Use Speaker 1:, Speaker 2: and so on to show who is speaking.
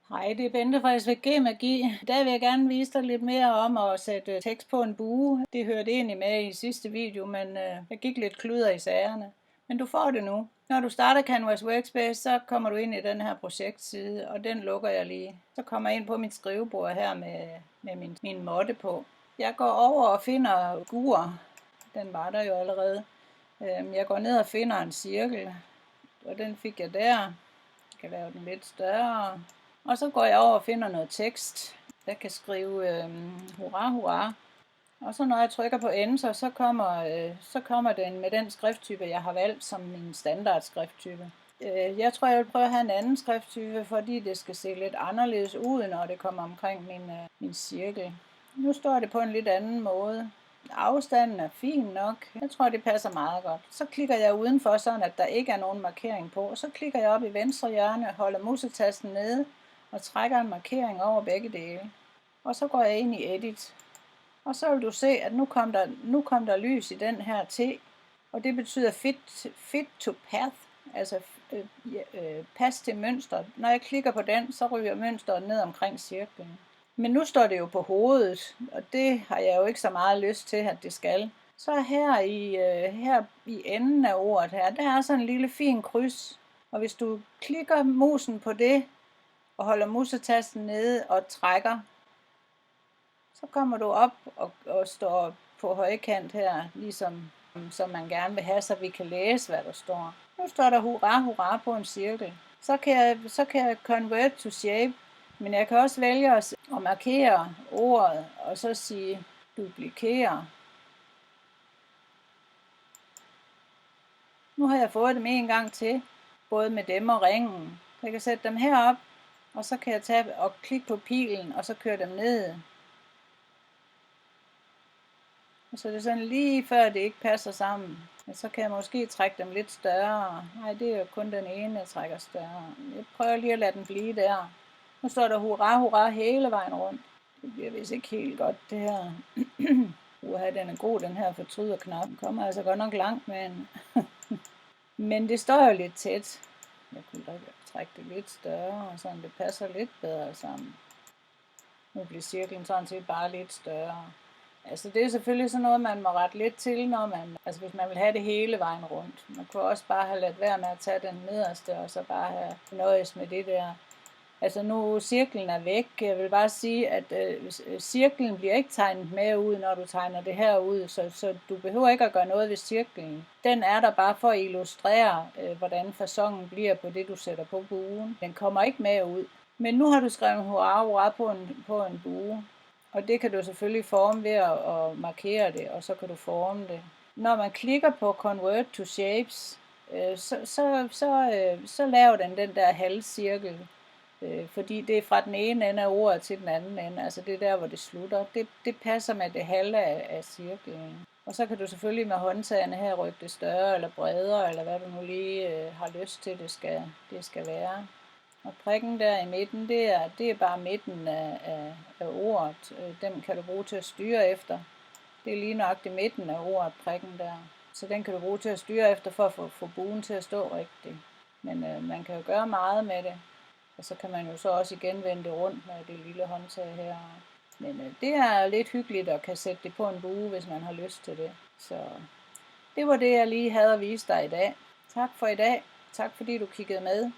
Speaker 1: Hej, det er Bente fra SVG Magi. I dag vil jeg gerne vise dig lidt mere om at sætte tekst på en bue. Det hørte egentlig med i sidste video, men jeg gik lidt kluder i sagerne. Men du får det nu. Når du starter Canvas Workspace, så kommer du ind i den her projektside, og den lukker jeg lige. Så kommer jeg ind på mit skrivebord her med min måtte på. Jeg går over og finder figurer. Den var der jo allerede. Jeg går ned og finder en cirkel, og den fik jeg der. Jeg kan lave den lidt større. Og så går jeg over og finder noget tekst. Jeg kan skrive hurra, hurra. Og så når jeg trykker på Enter, så kommer den med den skrifttype, jeg har valgt som min standard skrifttype. Jeg tror, jeg vil prøve at have en anden skrifttype, fordi det skal se lidt anderledes ud, når det kommer omkring min cirkel. Nu står det på en lidt anden måde. Afstanden er fin nok. Jeg tror, det passer meget godt. Så klikker jeg udenfor, sådan at der ikke er nogen markering på. Så klikker jeg op i venstre hjørne, holder musetasten nede og trækker en markering over begge dele. Og så går jeg ind i Edit. Og så vil du se, at nu kom der lys i den her T. Og det betyder fit to path, altså pas til mønstret. Når jeg klikker på den, så ryger mønstret ned omkring cirklen. Men nu står det jo på hovedet, og det har jeg jo ikke så meget lyst til, at det skal. Så her i enden af ordet her, der er sådan en lille fin kryds. Og hvis du klikker musen på det, og holder musetasten nede og trækker, så kommer du op og står på højkant her, ligesom som man gerne vil have, så vi kan læse, hvad der står. Nu står der hurra, hurra på en cirkel. Så kan jeg convert to shape, men jeg kan også vælge at markere ordet, og så sige duplikere. Nu har jeg fået dem en gang til, både med dem og ringen. Så jeg kan sætte dem herop, og så kan jeg tage og klikke på pilen, og så køre dem ned. Og så er det sådan lige før det ikke passer sammen. Men så kan jeg måske trække dem lidt større. Nej, det er jo kun den ene, jeg trækker større. Jeg prøver lige at lade den blive der. Nu står der hurra, hurra hele vejen rundt. Det bliver vist ikke helt godt, det her. Uha, den er god, den her fortryder-knap. Den kommer altså godt nok langt med en. Men det står jo lidt tæt. Jeg kunne da trække det lidt større, og sådan det passer lidt bedre sammen. Nu bliver cirklen sådan set bare lidt større. Altså det er selvfølgelig sådan noget, man må rette lidt til, hvis man vil have det hele vejen rundt. Man kunne også bare have ladt være med at tage den nederste, og så bare have nøjes med det der. Altså nu cirklen er væk. Jeg vil bare sige, at cirklen bliver ikke tegnet med ud, når du tegner det her ud, så du behøver ikke at gøre noget ved cirklen. Den er der bare for at illustrere, hvordan faconen bliver på det, du sætter på buen. Den kommer ikke med ud. Men nu har du skrevet hurra, hurra på en bue. Og det kan du selvfølgelig forme ved at markere det, og så kan du forme det. Når man klikker på Convert to Shapes, så laver den der halvcirkel, fordi det er fra den ene ende af ordet til den anden ende, altså det er der, hvor det slutter. Det passer med det halve af cirklen. Og så kan du selvfølgelig med håndtagene her rykke det større eller bredere, eller hvad du nu lige har lyst til, det skal være. Og prikken der i midten, det er bare midten af ordet. Den kan du bruge til at styre efter. Det er lige nøjagtigt midten af ordet, prikken der. Så den kan du bruge til at styre efter, for at få buen til at stå rigtigt. Men man kan jo gøre meget med det. Og så kan man jo så også igen vende det rundt med det lille håndtag her. Men det er lidt hyggeligt at kan sætte det på en bue, hvis man har lyst til det. Så det var det, jeg lige havde at vise dig i dag. Tak for i dag. Tak fordi du kiggede med.